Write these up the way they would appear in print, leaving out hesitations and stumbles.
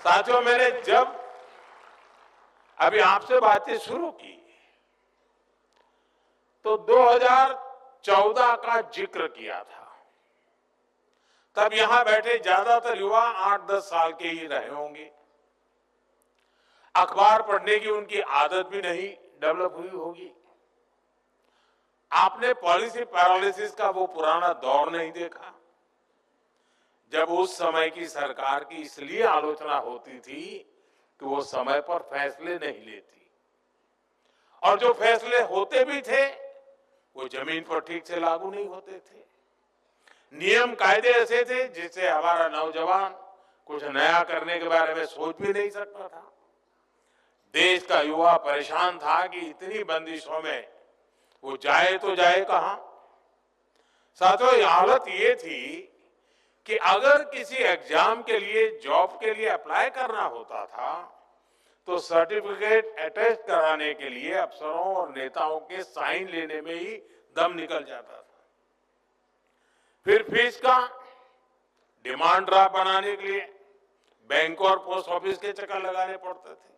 साथियों, मैंने जब अभी आपसे बातें शुरू की तो 2014 का जिक्र किया था। तब यहां बैठे ज्यादातर युवा 8-10 साल के ही रहे होंगे। अखबार पढ़ने की उनकी आदत भी नहीं डेवलप हुई होगी। आपने पॉलिसी पैरालिसिस का वो पुराना दौर नहीं देखा जब उस समय की सरकार की इसलिए आलोचना होती थी कि वो समय पर फैसले नहीं लेती, और जो फैसले होते भी थे वो जमीन पर ठीक से लागू नहीं होते थे। नियम कायदे ऐसे थे जिससे हमारा नौजवान कुछ नया करने के बारे में सोच भी नहीं सकता था। देश का युवा परेशान था कि इतनी बंदिशों में वो जाए तो जाए कहां। साथियों, हालत ये थी कि अगर किसी एग्जाम के लिए, जॉब के लिए अप्लाई करना होता था तो सर्टिफिकेट अटेस्ट कराने के लिए अफसरों और नेताओं के साइन लेने में ही दम निकल जाता था। फिर फीस का डिमांड ड्राफ्ट बनाने के लिए बैंक और पोस्ट ऑफिस के चक्कर लगाने पड़ते थे।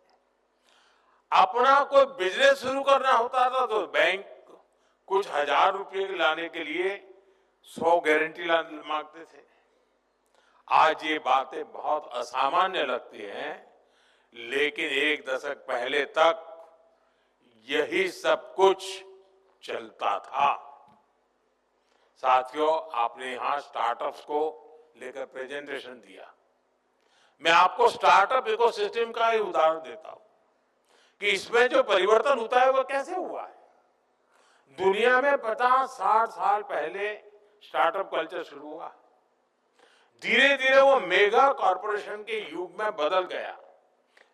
अपना कोई बिजनेस शुरू करना होता था तो बैंक कुछ हजार रुपए लाने के लिए 100 गारंटी मांगते थे। आज ये बातें बहुत असामान्य लगती हैं, लेकिन एक दशक पहले तक यही सब कुछ चलता था। साथियों, आपने यहां स्टार्टअप्स को लेकर प्रेजेंटेशन दिया। मैं आपको स्टार्टअप इकोसिस्टम का ही उदाहरण देता हूं कि इसमें जो परिवर्तन होता है वो कैसे हुआ है। दुनिया में 50-60 साल पहले स्टार्टअप कल्चर शुरू हुआ। धीरे धीरे वो मेगा कॉरपोरेशन के युग में बदल गया,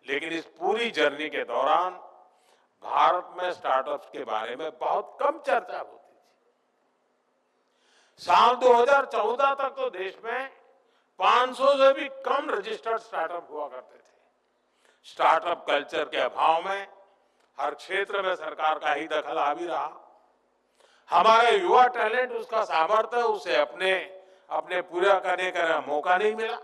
लेकिन इस पूरी जर्नी के दौरान भारत में स्टार्टअप्स के बारे में बहुत कम चर्चा होती थी। साल 2014 तक तो देश में 500 से भी कम रजिस्टर्ड स्टार्टअप हुआ करते थे। स्टार्टअप कल्चर के अभाव में हर क्षेत्र में सरकार का ही दखल हावी रहा। हमारा युवा टैलेंट, उसका सामर्थ्य, उसे अपने पूरा करने का मौका नहीं मिला।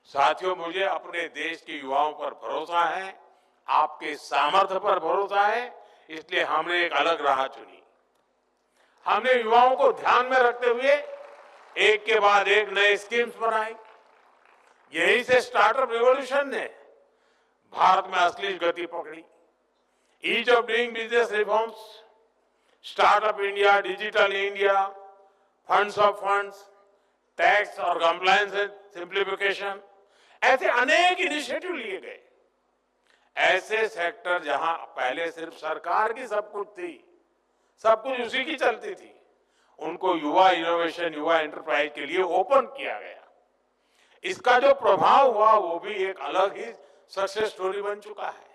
साथियों, मुझे अपने देश के युवाओं पर भरोसा है, आपके सामर्थ्य पर भरोसा है, इसलिए हमने एक अलग राह चुनी। हमने युवाओं को ध्यान में रखते हुए एक के बाद एक नए स्कीम्स बनाई। यहीं से स्टार्टअप रिवॉल्यूशन ने भारत में असली गति पकड़ी। Ease of doing business reforms, startup India, digital India, funds of funds, tax और कंप्लायंस सिंप्लीफिकेशन, ऐसे अनेक इनिशिएटिव लिए गए। ऐसे सेक्टर जहां पहले सिर्फ सरकार की सब कुछ थी, सब कुछ उसी की चलती थी, उनको युवा इनोवेशन, युवा एंटरप्राइज के लिए ओपन किया गया। इसका जो प्रभाव हुआ वो भी एक अलग ही सक्सेस स्टोरी बन चुका है।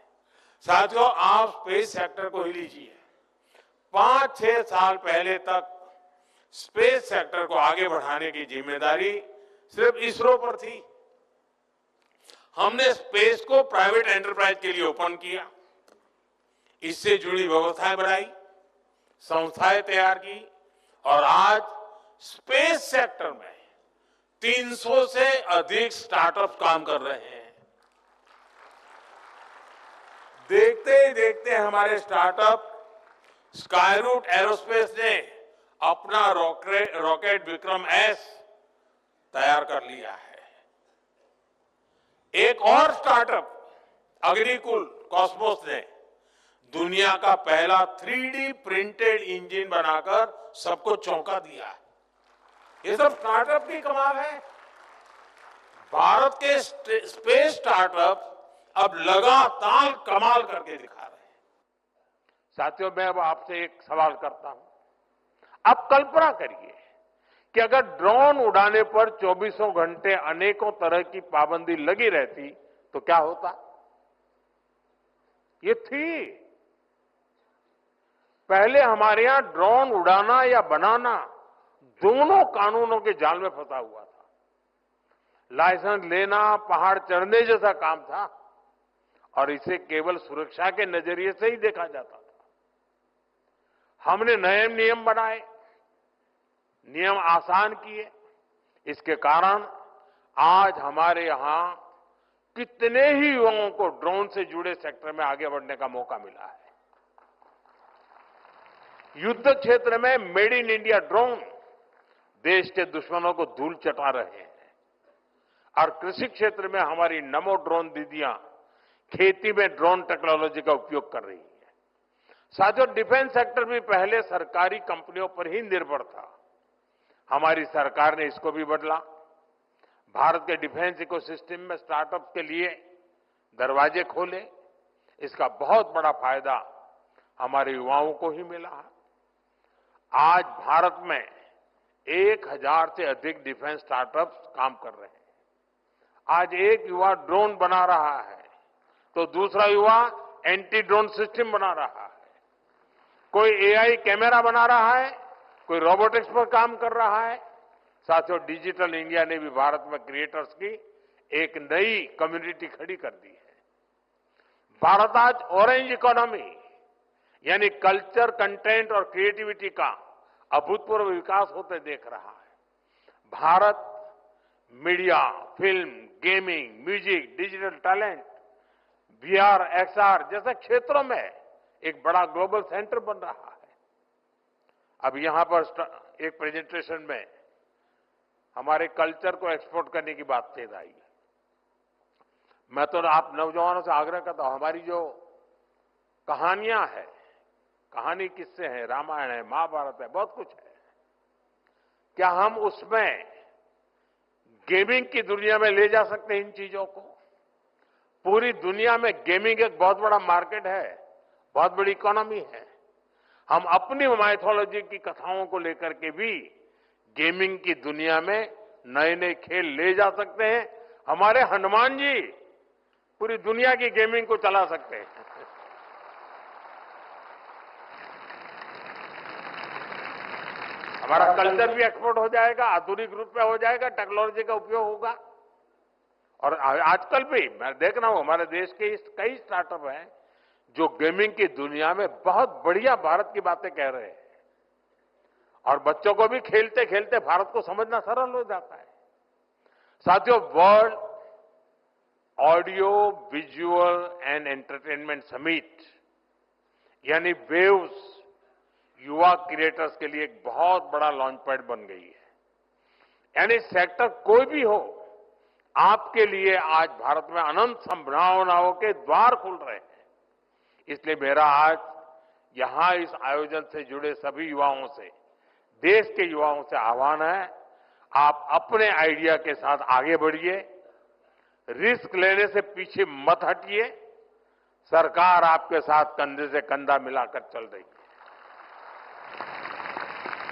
साथियों, आप स्पेस सेक्टर को ही लीजिए। 5-6 साल पहले तक स्पेस सेक्टर को आगे बढ़ाने की जिम्मेदारी सिर्फ इसरो पर थी। हमने स्पेस को प्राइवेट एंटरप्राइज के लिए ओपन किया, इससे जुड़ी व्यवस्थाएं बनाई, संस्थाएं तैयार की, और आज स्पेस सेक्टर में 300 से अधिक स्टार्टअप काम कर रहे हैं। देखते ही देखते हमारे स्टार्टअप स्काईरूट एरोस्पेस ने अपना रॉकेट विक्रम एस तैयार कर लिया है। एक और स्टार्टअप अग्निकुल कॉस्मोस ने दुनिया का पहला 3D प्रिंटेड इंजन बनाकर सबको चौंका दिया है। ये सब स्टार्टअप की कमाल है। भारत के स्पेस स्टार्टअप अब लगातार कमाल करके दिखा रहे हैं। साथियों, मैं अब आपसे एक सवाल करता हूं। आप कल्पना करिए कि अगर ड्रोन उड़ाने पर 24 घंटे अनेकों तरह की पाबंदी लगी रहती तो क्या होता। ये थी। पहले हमारे यहां ड्रोन उड़ाना या बनाना दोनों कानूनों के जाल में फंसा हुआ था। लाइसेंस लेना पहाड़ चढ़ने जैसा काम था और इसे केवल सुरक्षा के नजरिए से ही देखा जाता था। हमने नए नियम बनाए, नियम आसान किए। इसके कारण आज हमारे यहां कितने ही युवाओं को ड्रोन से जुड़े सेक्टर में आगे बढ़ने का मौका मिला है। युद्ध क्षेत्र में मेड इन इंडिया ड्रोन देश के दुश्मनों को धूल चटा रहे हैं और कृषि क्षेत्र में हमारी नमो ड्रोन दीदियां खेती में ड्रोन टेक्नोलॉजी का उपयोग कर रही है। साथियों, डिफेंस सेक्टर भी पहले सरकारी कंपनियों पर ही निर्भर था। हमारी सरकार ने इसको भी बदला। भारत के डिफेंस इकोसिस्टम में स्टार्टअप के लिए दरवाजे खोले। इसका बहुत बड़ा फायदा हमारे युवाओं को ही मिला है। आज भारत में 1000 से अधिक डिफेंस स्टार्टअप्स काम कर रहे हैं। आज एक युवा ड्रोन बना रहा है तो दूसरा युवा एंटी ड्रोन सिस्टम बना रहा है। कोई एआई कैमरा बना रहा है, कोई रोबोटिक्स पर काम कर रहा है। साथियों, डिजिटल इंडिया ने भी भारत में क्रिएटर्स की एक नई कम्युनिटी खड़ी कर दी है। भारत आज ऑरेंज इकोनॉमी यानी कल्चर, कंटेंट और क्रिएटिविटी का अभूतपूर्व विकास होते देख रहा है। Bharat media, film, gaming, music, digital talent, VR, XR जैसे क्षेत्रों में एक बड़ा ग्लोबल सेंटर बन रहा है। अब यहां पर एक प्रेजेंटेशन में हमारे कल्चर को एक्सपोर्ट करने की बात तेज आई है। मैं तो आप नौजवानों से आग्रह करता हूं, हमारी जो कहानियां हैं, कहानी किस्से हैं, रामायण है, महाभारत है, बहुत कुछ है। क्या हम उसमें गेमिंग की दुनिया में ले जा सकते हैं इन चीजों को? पूरी दुनिया में गेमिंग एक बहुत बड़ा मार्केट है, बहुत बड़ी इकोनॉमी है। हम अपनी माइथोलॉजी की कथाओं को लेकर के भी गेमिंग की दुनिया में नए नए खेल ले जा सकते हैं। हमारे हनुमान जी पूरी दुनिया की गेमिंग को चला सकते हैं। हमारा कल्चर भी एक्सपोर्ट हो जाएगा, आधुनिक रूप में हो जाएगा, टेक्नोलॉजी का उपयोग होगा। और आजकल भी मैं देख रहा हूं हमारे देश के कई स्टार्टअप हैं जो गेमिंग की दुनिया में बहुत बढ़िया भारत की बातें कह रहे हैं और बच्चों को भी खेलते खेलते भारत को समझना सरल हो जाता है। साथियों, world audio visual and entertainment summit यानी वेव्स युवा क्रिएटर्स के लिए एक बहुत बड़ा लॉन्च पैड बन गई है। यानी सेक्टर कोई भी हो, आपके लिए आज भारत में अनंत संभावनाओं के द्वार खुल रहे हैं। इसलिए मेरा आज यहां इस आयोजन से जुड़े सभी युवाओं से, देश के युवाओं से आह्वान है, आप अपने आइडिया के साथ आगे बढ़िए, रिस्क लेने से पीछे मत हटिए। सरकार आपके साथ कंधे से कंधा मिलाकर चल रही है।